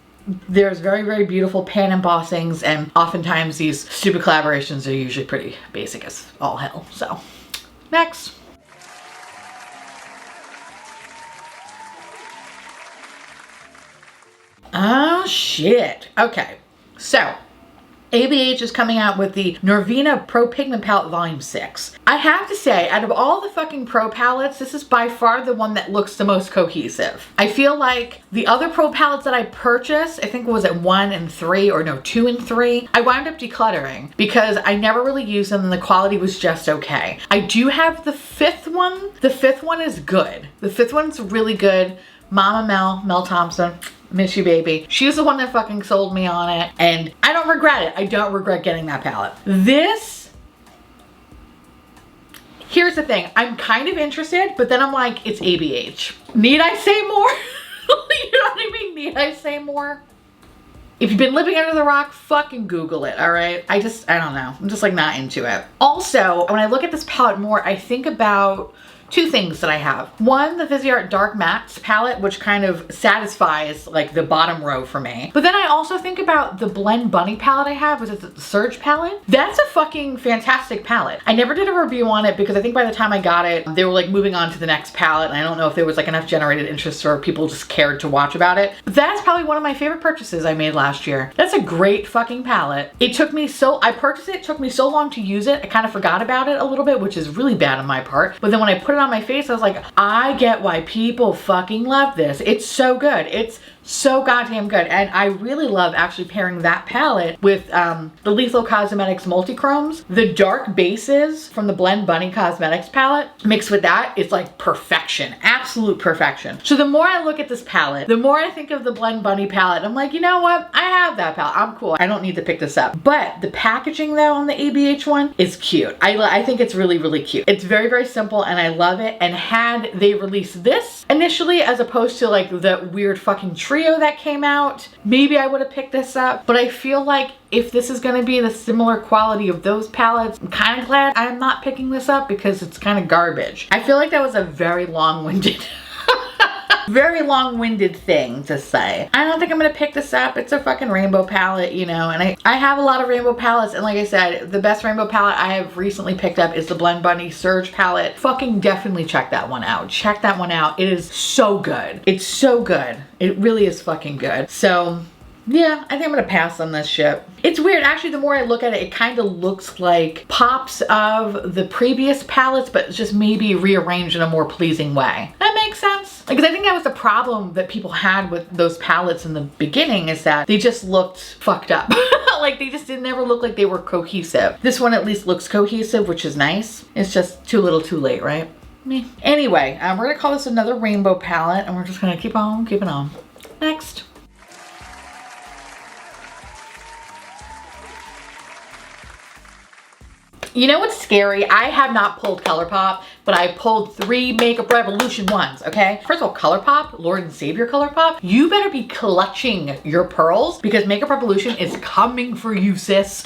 there's very, very beautiful pan embossings, and oftentimes these stupid collaborations are usually pretty basic as all hell. So, next. Oh shit. Okay, so ABH is coming out with the Norvina Pro Pigment Palette Volume 6. I have to say, out of all the fucking Pro palettes, this is by far the one that looks the most cohesive. I feel like the other Pro palettes that I purchased, I think was it 1 and 3, or no, 2 and 3, I wound up decluttering because I never really used them and the quality was just okay. I do have the 5th one. The 5th one is good. The 5th one's really good. Mama Mel Thompson. Miss you, baby. She's the one that fucking sold me on it, and I don't regret it. I don't regret getting that palette. This, here's the thing. I'm kind of interested, but then I'm like, it's ABH. Need I say more? You know what I mean? Need I say more? If you've been living under the rock, fucking Google it, all right? I don't know. I'm just like not into it. Also, when I look at this palette more, I think about two things that I have. One, the Viseart Dark Mattes palette, which kind of satisfies like the bottom row for me. But then I also think about the Blend Bunny palette I have, which is the Surge palette. That's a fucking fantastic palette. I never did a review on it because I think by the time I got it, they were like moving on to the next palette. And I don't know if there was like enough generated interest or people just cared to watch about it. But that's probably one of my favorite purchases I made last year. That's a great fucking palette. It took me I purchased it took me so long to use it. I kind of forgot about it a little bit, which is really bad on my part. But then when I put it on my face, I was like, I get why people fucking love this. It's so good. It's so goddamn good. And I really love actually pairing that palette with the Lethal Cosmetics Multichromes. The dark bases from the Blend Bunny Cosmetics palette mixed with that, it's like perfection, absolute perfection. So the more I look at this palette, the more I think of the Blend Bunny palette. I'm like, you know what? I have that palette. I'm cool. I don't need to pick this up. But the packaging though on the ABH one is cute. I think it's really, really cute. It's very, very simple and I love it. And had they released this initially as opposed to like the weird fucking trio that came out, maybe I would have picked this up. But I feel like if this is going to be the similar quality of those palettes, I'm kind of glad I'm not picking this up because it's kind of garbage. I feel like that was a very long-winded very long-winded thing to say. I don't think I'm gonna pick this up. It's a fucking rainbow palette, you know, and I have a lot of rainbow palettes, and like I said, the best rainbow palette I have recently picked up is the Blend Bunny Surge palette. Fucking definitely check that one out. Check that one out. It is so good. It's so good. It really is fucking good. So yeah, I think I'm gonna pass on this shit. It's weird, actually, the more I look at it, it kind of looks like pops of the previous palettes, but just maybe rearranged in a more pleasing way. That makes sense. Because I think that was the problem that people had with those palettes in the beginning, is that they just looked fucked up. Like they just didn't ever look like they were cohesive. This one at least looks cohesive, which is nice. It's just too little too late, right? Meh. Anyway, we're gonna call this another rainbow palette, and we're just gonna keep on keeping on. Next. You know what's scary? I have not pulled Colourpop, but I pulled 3 Makeup Revolution ones, okay? First of all, Colourpop, Lord and Savior Colourpop, you better be clutching your pearls because Makeup Revolution is coming for you, sis.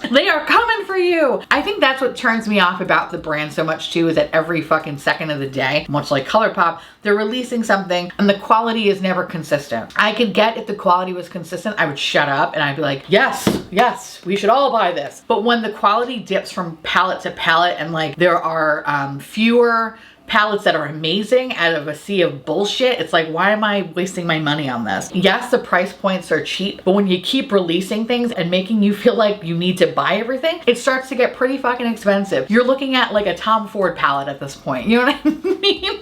They are coming for you. I think that's what turns me off about the brand so much too, is that every fucking second of the day, much like Colourpop, they're releasing something and the quality is never consistent. I could get if the quality was consistent, I would shut up and I'd be like, yes, yes, we should all buy this. But when the quality dips from palette to palette and like there are fewer palettes that are amazing out of a sea of bullshit, it's like, why am I wasting my money on this? Yes, the price points are cheap, but when you keep releasing things and making you feel like you need to buy everything, it starts to get pretty fucking expensive. You're looking at like a Tom Ford palette at this point, you know what I mean?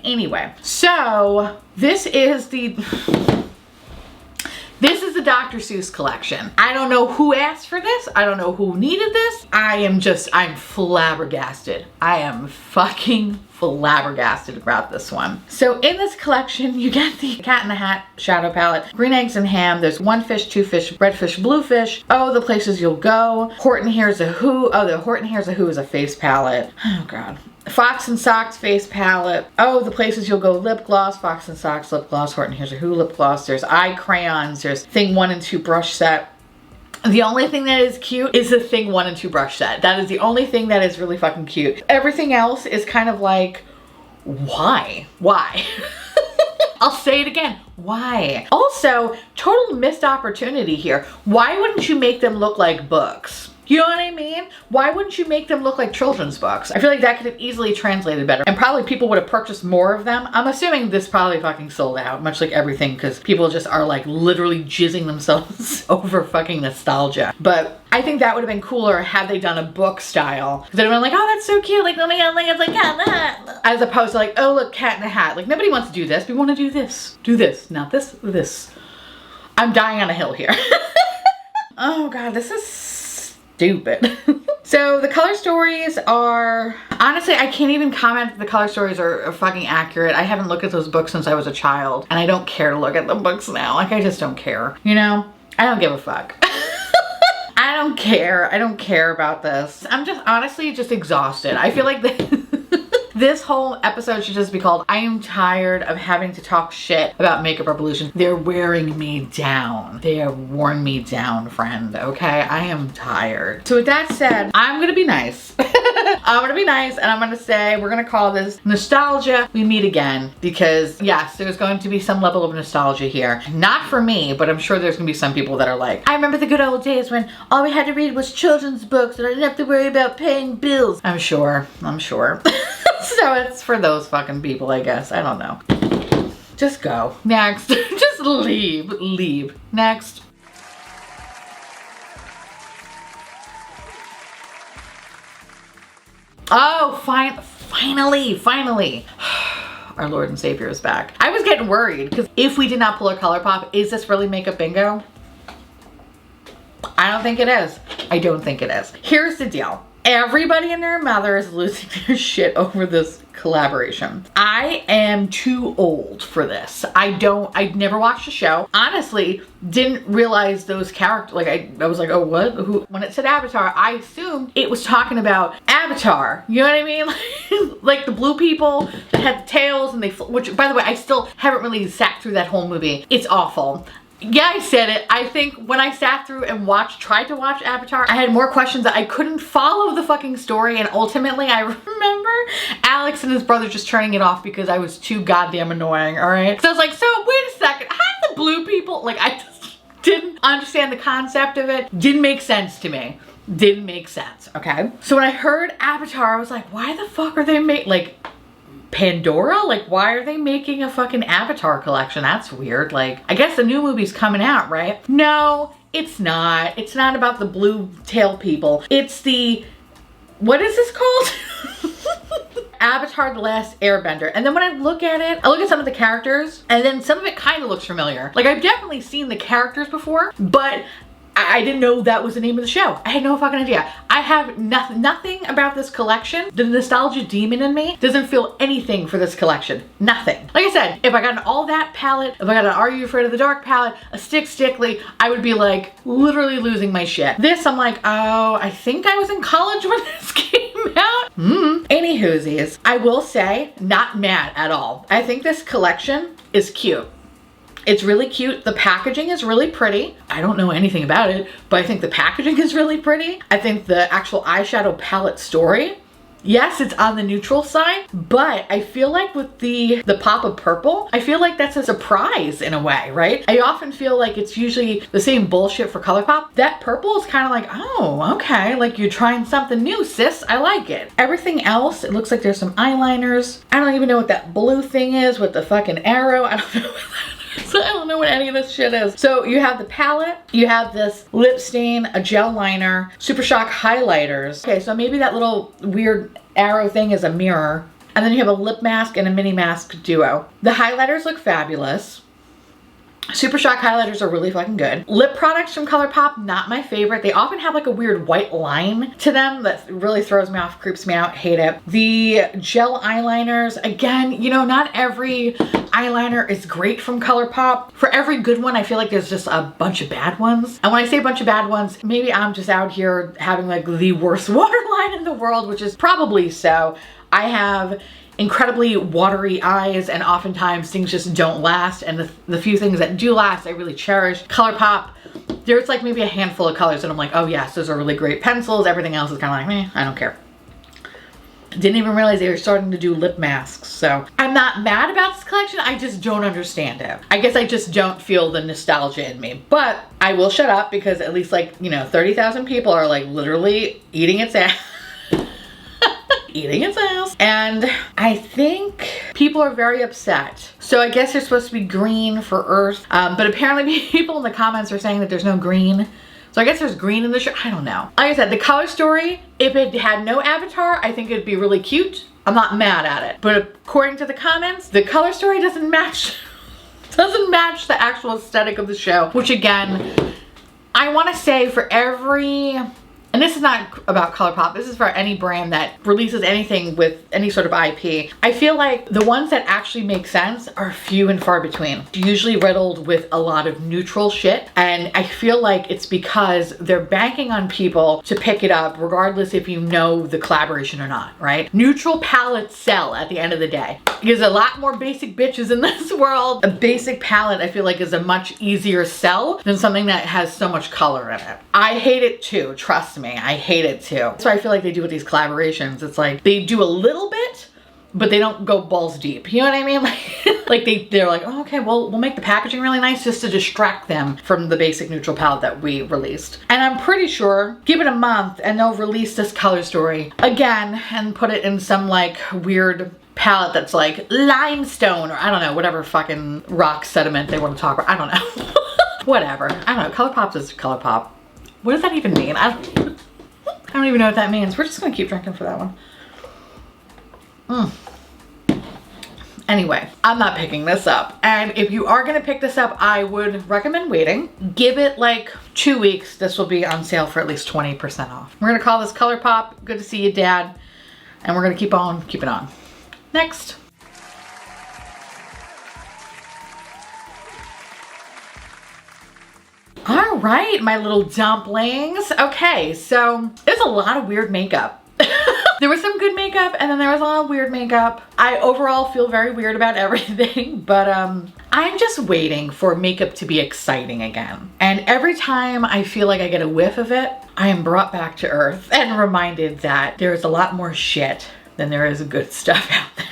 Anyway, so this is the Dr. Seuss collection. I don't know who asked for this. I don't know who needed this. I'm flabbergasted. I am fucking flabbergasted about this one. So in this collection, you get the Cat in the Hat shadow palette, Green Eggs and Ham. There's One Fish, Two Fish, Red Fish, Blue Fish. Oh, The Places You'll Go. Horton Hears a Who. Oh, the Horton Hears a Who is a face palette. Oh God. Fox and Socks face palette. Oh, The Places You'll Go lip gloss. Fox and Socks lip gloss. Horton Hears a Who lip gloss. There's eye crayons. There's Thing 1 and 2 brush set. The only thing that is cute is the Thing 1 and 2 brush set. That is the only thing that is really fucking cute. Everything else is kind of like, why? Why? I'll say it again. Why? Also, total missed opportunity here. Why wouldn't you make them look like books? You know what I mean? Why wouldn't you make them look like children's books? I feel like that could have easily translated better and probably people would have purchased more of them. I'm assuming this probably fucking sold out, much like everything, because people just are like literally jizzing themselves over fucking nostalgia. But I think that would have been cooler had they done a book style. Because they'd have been like, oh, that's so cute. Like, oh my God, like, it's like Cat in the Hat. As opposed to like, oh, look, Cat in the Hat. Like, nobody wants to do this. We want to do this. Do this. Not this, this. I'm dying on a hill here. Oh God, this is stupid. So the color stories are, honestly, I can't even comment if the color stories are fucking accurate. I haven't looked at those books since I was a child and I don't care to look at the books now. Like, I just don't care, you know? I don't give a fuck. I don't care. I don't care about this. I'm just honestly just exhausted. I feel like this whole episode should just be called, I am tired of having to talk shit about Makeup Revolution. They're wearing me down. They have worn me down, friend, okay? I am tired. So with that said, I'm gonna be nice. I'm gonna be nice and I'm gonna say we're gonna call this Nostalgia We Meet Again, because yes, there's going to be some level of nostalgia here. Not for me, but I'm sure there's gonna be some people that are like, I remember the good old days when all we had to read was children's books and I didn't have to worry about paying bills. I'm sure. So it's for those fucking people, I guess. I don't know. Just go. Next. Just leave. Next. Oh, finally. Our Lord and Savior is back. I was getting worried because if we did not pull a Colourpop, is this really makeup bingo? I don't think it is. I don't think it is. Here's the deal. Everybody and their mother is losing their shit over this collaboration. I am too old for this. I'd never watched the show. Honestly, didn't realize those characters, like I was like, oh, what? Who? When it said Avatar, I assumed it was talking about Avatar. You know what I mean? Like the blue people that had the tails and which by the way, I still haven't really sat through that whole movie. It's awful. Yeah, I said it. I think when I sat through and tried to watch Avatar, I had more questions that I couldn't follow the fucking story, and ultimately I remember Alex and his brother just turning it off because I was too goddamn annoying, alright? So I was like, so wait a second, how the blue people, like I just didn't understand the concept of it. Didn't make sense to me. Didn't make sense, okay? So when I heard Avatar, I was like, why the fuck are they like, Pandora? Like, why are they making a fucking Avatar collection? That's weird. Like, I guess the new movie's coming out, right? No, it's not. It's not about the blue tail people. It's the, what is this called? Avatar: The Last Airbender. And then when I look at it, I look at some of the characters, and then some of it kind of looks familiar. Like, I've definitely seen the characters before, but I didn't know that was the name of the show. I had no fucking idea. I have nothing about this collection. The nostalgia demon in me doesn't feel anything for this collection. Nothing. Like I said, if I got an All That palette, if I got an Are You Afraid of the Dark palette, a Stickly, I would be like literally losing my shit. This, I'm like, oh, I think I was in college when this came out. Any whoosies. I will say, not mad at all. I think this collection is cute. It's really cute. The packaging is really pretty. I don't know anything about it, but I think the packaging is really pretty. I think the actual eyeshadow palette story, yes, it's on the neutral side, but I feel like with the pop of purple, I feel like that's a surprise in a way, right? I often feel like it's usually the same bullshit for Colourpop. That purple is kind of like, oh, okay, like you're trying something new, sis. I like it. Everything else, it looks like there's some eyeliners. I don't even know what that blue thing is with the fucking arrow. I don't know what that is. So I don't know what any of this shit is. So you have the palette, you have this lip stain, a gel liner, Super Shock highlighters. Okay, so maybe that little weird arrow thing is a mirror. And then you have a lip mask and a mini mask duo. The highlighters look fabulous. Super Shock highlighters are really fucking good. Lip products from Colourpop, not my favorite. They often have like a weird white line to them that really throws me off, creeps me out, hate it. The gel eyeliners, again, you know, not every eyeliner is great from Colourpop. For every good one, I feel like there's just a bunch of bad ones. And when I say a bunch of bad ones, maybe I'm just out here having like the worst waterline in the world, which is probably so. I have incredibly watery eyes, and oftentimes things just don't last, and the few things that do last I really cherish. Colourpop, there's like maybe a handful of colors that I'm like, oh yes, those are really great pencils. Everything else is kind of like, I don't care. Didn't even realize they were starting to do lip masks. So I'm not mad about this collection, I just don't understand it. I guess I just don't feel the nostalgia in me, but I will shut up because at least like, you know, 30,000 people are like literally eating its ass. Eating its ass. And I think people are very upset. So I guess they're supposed to be green for Earth, but apparently people in the comments are saying that there's no green. So I guess there's green in the shirt. I don't know. Like I said, the color story, if it had no Avatar, I think it'd be really cute. I'm not mad at it. But according to the comments, the color story doesn't match the actual aesthetic of the show, which again, I want to say for every, and this is not about Colourpop, this is for any brand that releases anything with any sort of IP. I feel like the ones that actually make sense are few and far between. Usually riddled with a lot of neutral shit. And I feel like it's because they're banking on people to pick it up regardless if you know the collaboration or not, right? Neutral palettes sell at the end of the day. There's a lot more basic bitches in this world. A basic palette I feel like is a much easier sell than something that has so much color in it. I hate it too, trust me. me. I hate it too. That's what I feel like they do with these collaborations. It's like they do a little bit, but they don't go balls deep. You know what I mean? Like they're like, oh, okay, well, we'll make the packaging really nice just to distract them from the basic neutral palette that we released. And I'm pretty sure, give it a month and they'll release this color story again and put it in some like weird palette that's like limestone or I don't know, whatever fucking rock sediment they want to talk about. I don't know. Whatever. I don't know. Colourpop is Colourpop. What does that even mean? I don't even know what that means. We're just gonna keep drinking for that one. Anyway, I'm not picking this up. And if you are gonna pick this up, I would recommend waiting. Give it like 2 weeks. This will be on sale for at least 20% off. We're gonna call this Colourpop. Good to see you, Dad. And we're gonna keep on keeping on. Next. All right, my little dumplings. Okay, so there's a lot of weird makeup. There was some good makeup and then there was a lot of weird makeup. I overall feel very weird about everything, but I'm just waiting for makeup to be exciting again. And every time I feel like I get a whiff of it, I am brought back to earth and reminded that there's a lot more shit than there is good stuff out there.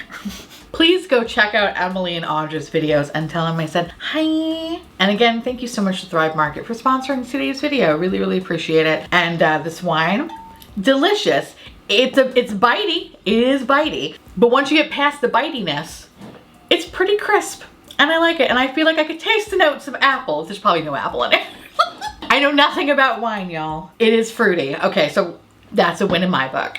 Please go check out Emily and Audra's videos and tell them I said hi. And again, thank you so much to Thrive Market for sponsoring today's video. Really, really appreciate it. And this wine, delicious. It's bitey, it is bitey. But once you get past the bitiness, it's pretty crisp. And I like it. And I feel like I could taste the notes of apple. There's probably no apple in it. I know nothing about wine, y'all. It is fruity. Okay, so that's a win in my book.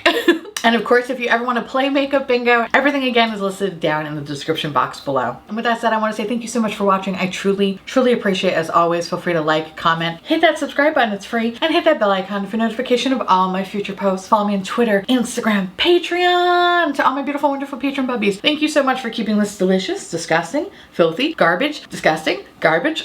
And of course, if you ever want to play makeup bingo, everything again is listed down in the description box below. And with that said, I want to say thank you so much for watching. I truly, truly appreciate it as always. Feel free to like, comment, hit that subscribe button, it's free, and hit that bell icon for notification of all my future posts. Follow me on Twitter, Instagram, Patreon, to all my beautiful, wonderful patron bubbies. Thank you so much for keeping this delicious, disgusting, filthy, garbage, disgusting, garbage,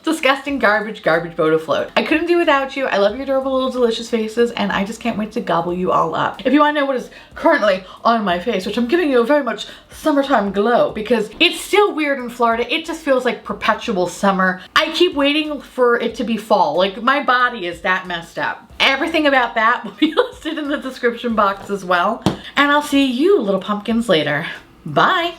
disgusting, garbage boat afloat. I couldn't do without you. I love your adorable little delicious faces, and I just can't wait to gobble you all up. If you want to know what is currently on my face, which I'm giving you a very much summertime glow because it's still weird in Florida. It just feels like perpetual summer. I keep waiting for it to be fall. Like my body is that messed up. Everything about that will be listed in the description box as well. And I'll see you little pumpkins later. Bye.